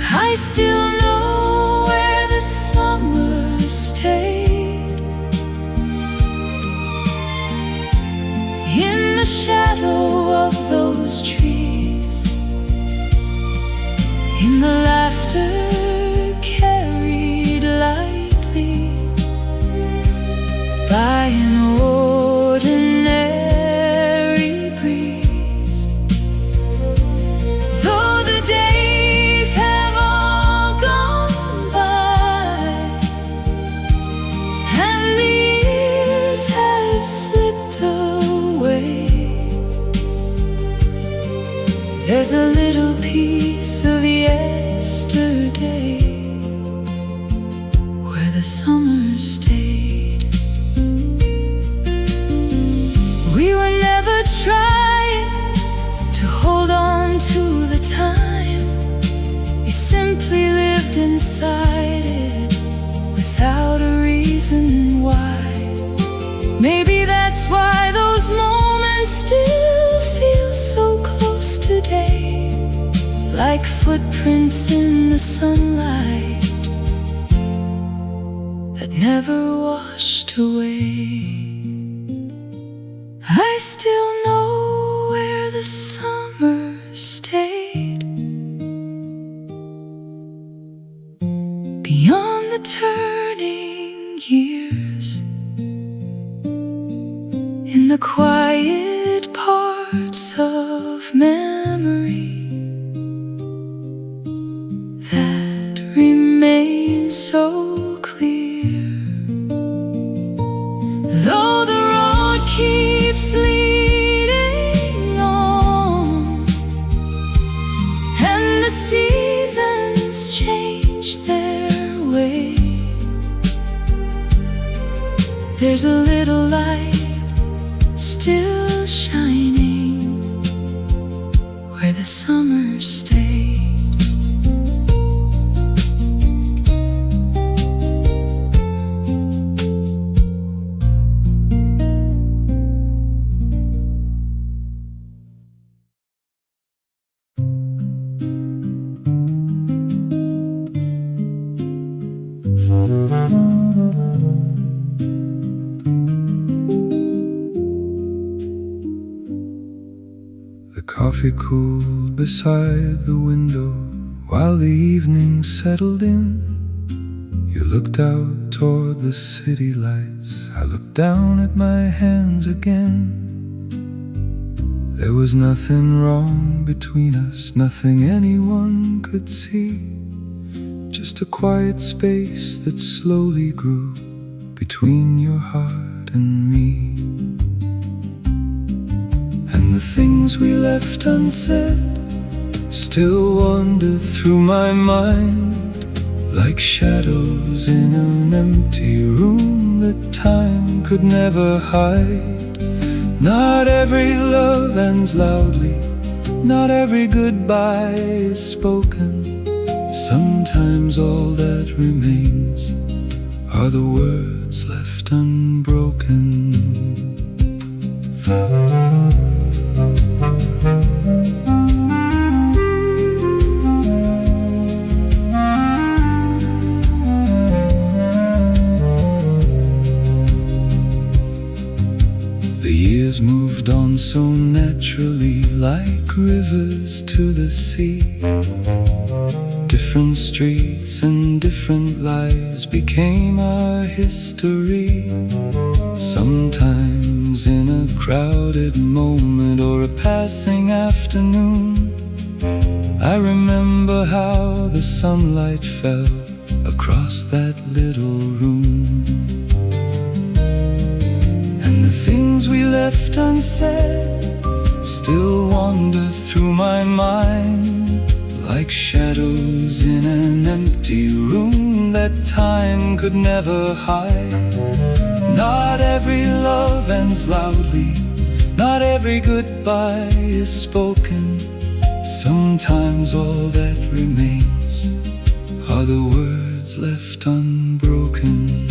I still know where the summer stayed, in the shadow of those trees, in the laughter carried lightly by an ordinary breeze. Though the days have all gone by and the years have slipped away, there's a little piece of yesterday where the summer stayed. We were never trying to hold on to the time, we simply lived inside it without a reason why. Maybe that's why those moments still feel so close today, like footprints in the sunlight that never washed away. I still know where the summer stayed, beyond the turning years, in the quiet parts of memory that remain so clear. Though the road keeps leading on and the seasons change their way, there's a little light still shining where the summer stayed. The coffee cooled beside the window while the evening settled in. You looked out toward the city lights, I looked down at my hands again. There was nothing wrong between us, nothing anyone could see, just a quiet space that slowly grew between your heart and me. And the things we left unsaid still wander through my mind, like shadows in an empty room that time could never hide. Not every love ends loudly, not every goodbye is spoken. Sometimes all that remains are the words left unbroken. The years moved on so naturally, like rivers to the sea. Different streets and different lives became our history. Sometimes in a crowded moment or a passing afternoon, I remember how the sunlight fell across that little room. And the things we left unsaid still wander through my mind, like shadows in an empty room that time could never hide. Not every love ends loudly, not every goodbye is spoken. Sometimes all that remains are the words left unbroken.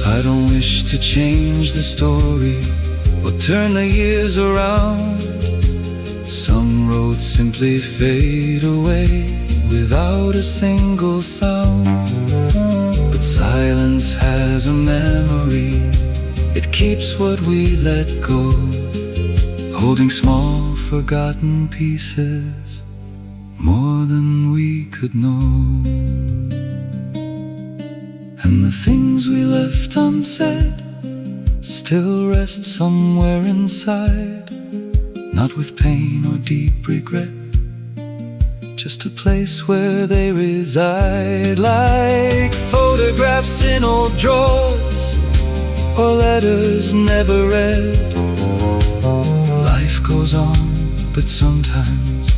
I don't wish to change the story or turn the years around. Some roads simply fade away without a single sound. But silence has a memory, it keeps what we let go, holding small forgotten pieces, more than we could know. And the things we left unsaid still rest somewhere inside, not with pain or deep regret, just a place where they reside. Like photographs in old drawers, or letters never read. Life goes on, but sometimes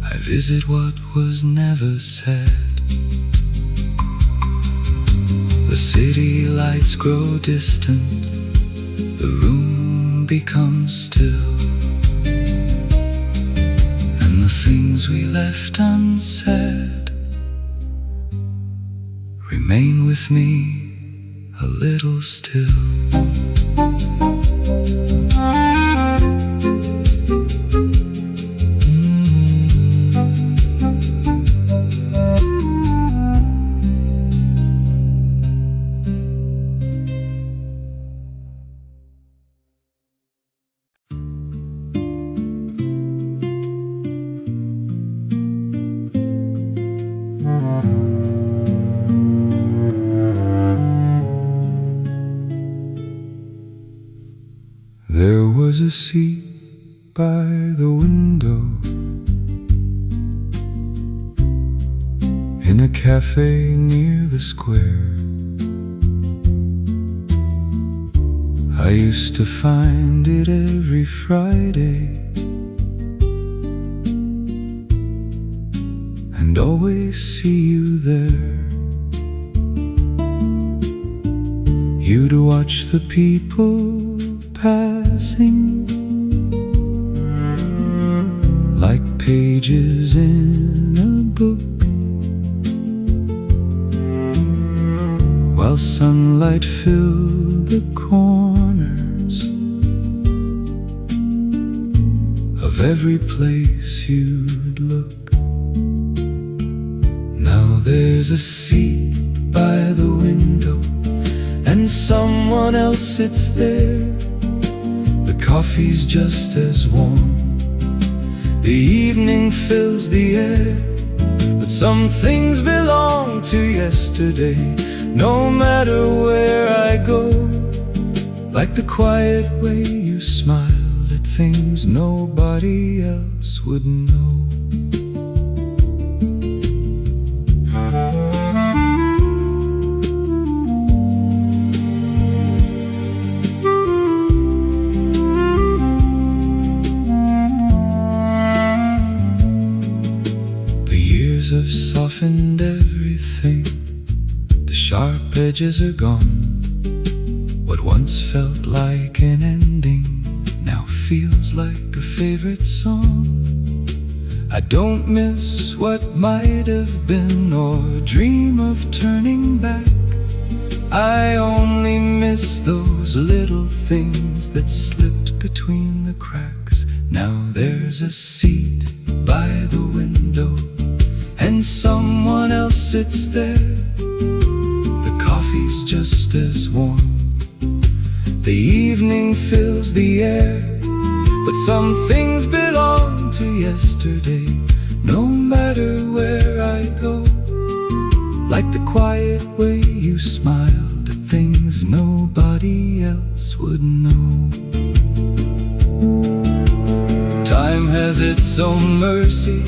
I visit what was never said. The city lights grow distant, the room becomes still, and the things we left unsaid remain with me a little still. There was a seat by the window in a cafe near the square. I used to find it every Friday and always see you there. You'd watch the people passing like pages in a book, while sunlight filled the corners of every place you'd look. Now there's a seat by the window and someone else sits there. The coffee's just as warm, the evening fills the air, but some things belong to yesterday. No matter where I go, like the quiet way you smiled at things nobody else would know. Have softened everything, the sharp edges are gone. What once felt like an ending now feels like a favorite song. I don't miss what might have been or dream of turning back. I only miss those little things that slipped between the cracks. Now there's a seat by the window and someone else sits there. The coffee's just as warm, the evening fills the air, but some things belong to yesterday. No matter where I go, like the quiet way you smiled at things nobody else would know. Time has its own mercy,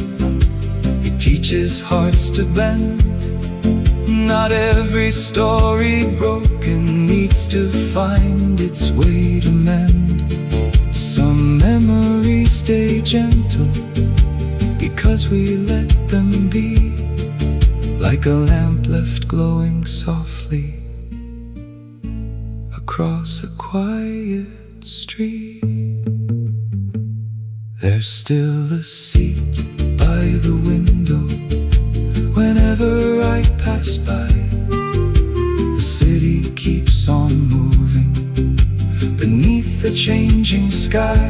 it teaches hearts to bend. Not every story broken needs to find its way to mend. Some memories stay gentle because we let them be. like a lamp left glowing softly across a quiet street. There's still a seat by the window whenever I pass by. The city keeps on moving beneath the changing sky.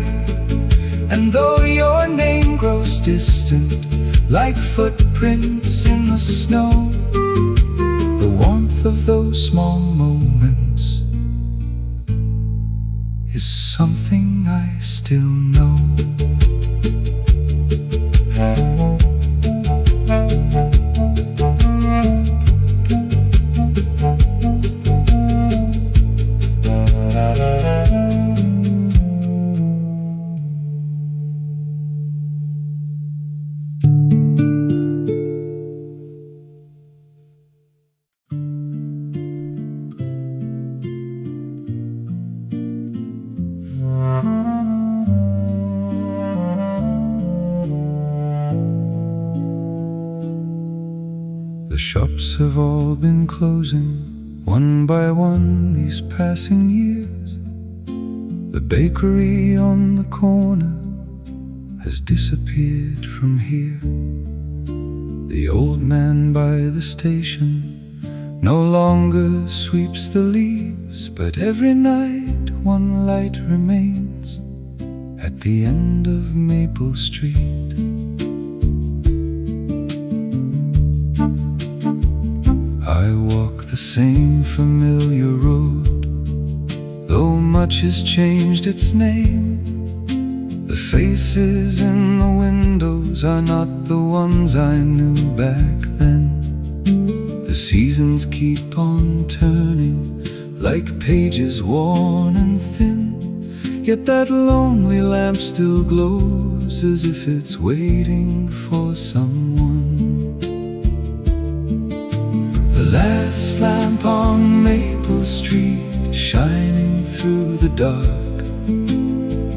And though your name grows distant like footprints in the snow, the warmth of those small moments is something I still know. The shops have all been closing, one by one, these passing years. The bakery on the corner has disappeared from here. The old man by the station no longer sweeps the leaves, but every night one light remains at the end of Maple Street. I walk the same familiar road, though much has changed its name. The faces in the windows are not the ones I knew back then. The seasons keep on turning like pages worn and thin, yet that lonely lamp still glows as if it's waiting for someone. The last lamp on Maple Street, shining through the dark,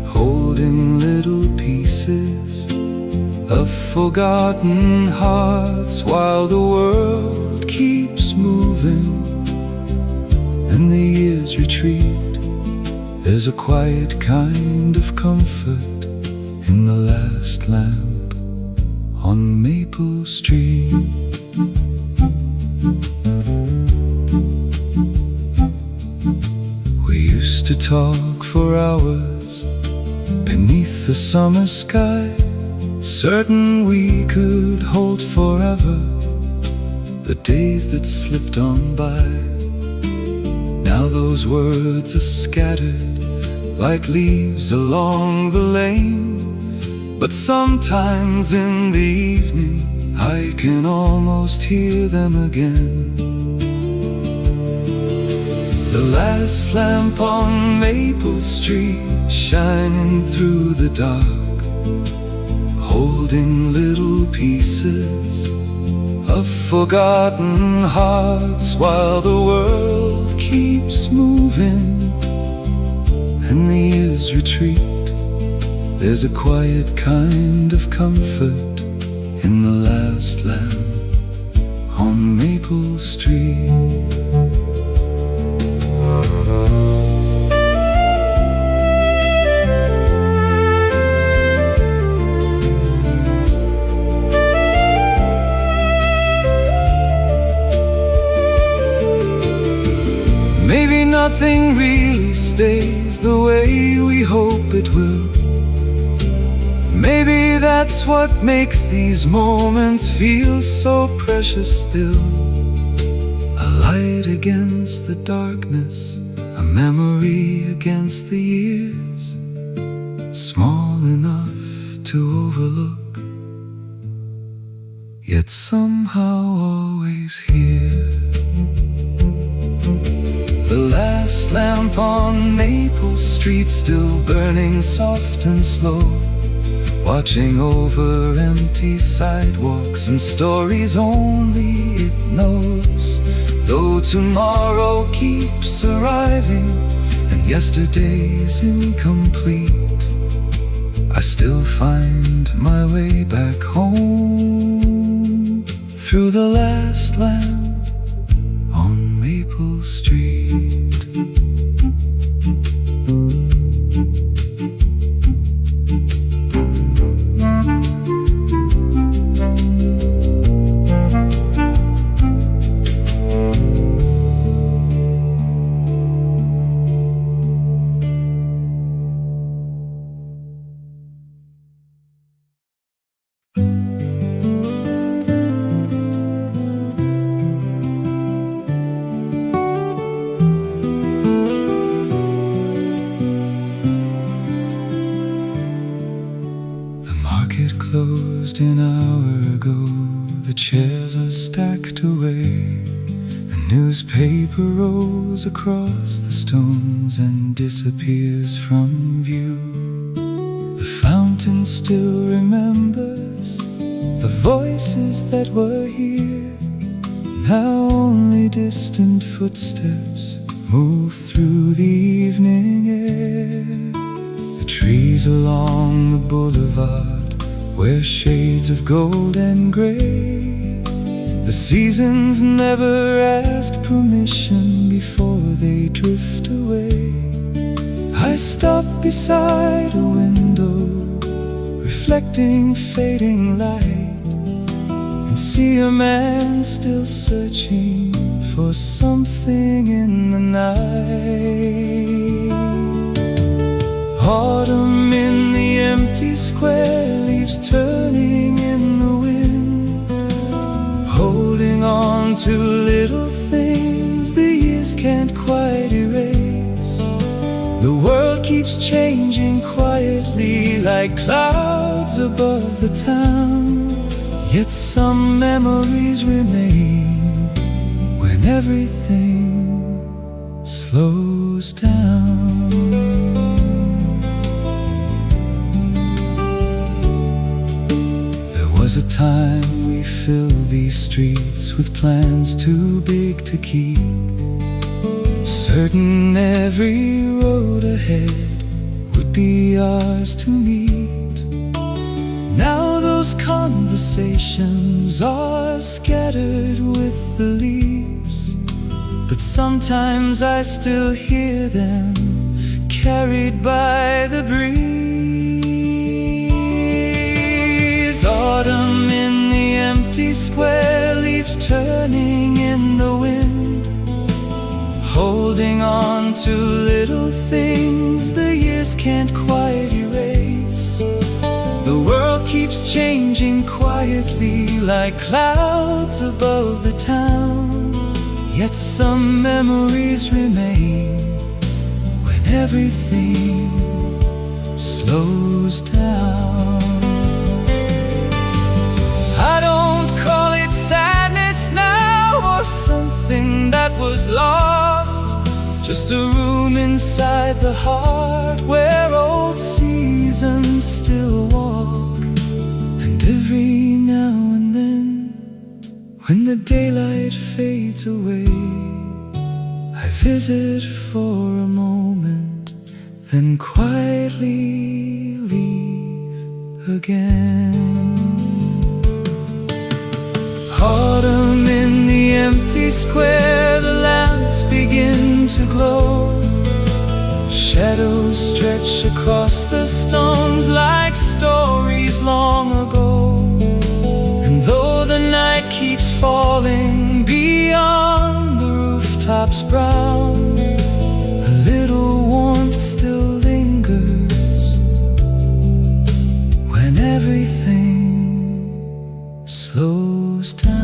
holding little pieces of forgotten hearts, while the world keeps moving and the years retreat. There's a quiet kind of comfort in the last lamp on Maple Street. We used to talk for hours beneath the summer sky, certain we could hold forever the days that slipped on by. Now those words are scattered like leaves along the lane, but sometimes in the evening I can almost hear them again. The last lamp on Maple Street, shining through the dark, holding little pieces of forgotten hearts, while the world keeps moving and the years retreat. There's a quiet kind of comfort in the last lamp on Maple Street. Maybe nothing really stays the way we hope it will. Maybe that's what makes these moments feel so precious still. A light against the darkness, a memory against the years, small enough to overlook, yet somehow always here. The last lamp on Maple Street, still burning soft and slow, watching over empty sidewalks and stories only it knows. Though tomorrow keeps arriving and yesterday's incomplete, I still find my way back home through the last lamp on Maple Street. Closed an hour ago, the chairs are stacked away. A newspaper rolls across the stones and disappears from view. The fountain still remembers the voices that were here. Now only distant footsteps move through the evening air. The trees along the boulevard wear shades of gold and gray. The seasons never ask permission before they drift away. I stop beside a window, reflecting fading light, and see a man still searching for something in the night. Autumn in the empty square, leaves turning in the wind, holding on to little things the years can't quite erase. The world keeps changing quietly like clouds above the town, yet some memories remain when everything slows down. There was a time we filled these streets with plans too big to keep, certain every road ahead would be ours to meet. Now those conversations are scattered with the leaves, but sometimes I still hear them carried by the breeze. Autumn in the empty square, leaves turning in the wind, holding on to little things the years can't quite erase. The world keeps changing quietly like clouds above the town, yet some memories remain when everything slows down. I don't call it sadness now or something that was lost, just a room inside the heart where old seasons still walk. And every now and then, when the daylight fades away, I visit for a moment, then quietly leave again. Autumn in the empty square, the lamps begin to glow. Shadows stretch across the stones like stories long ago. And though the night keeps falling beyond the rooftops brown, a little warmth still lingers when everything slows down.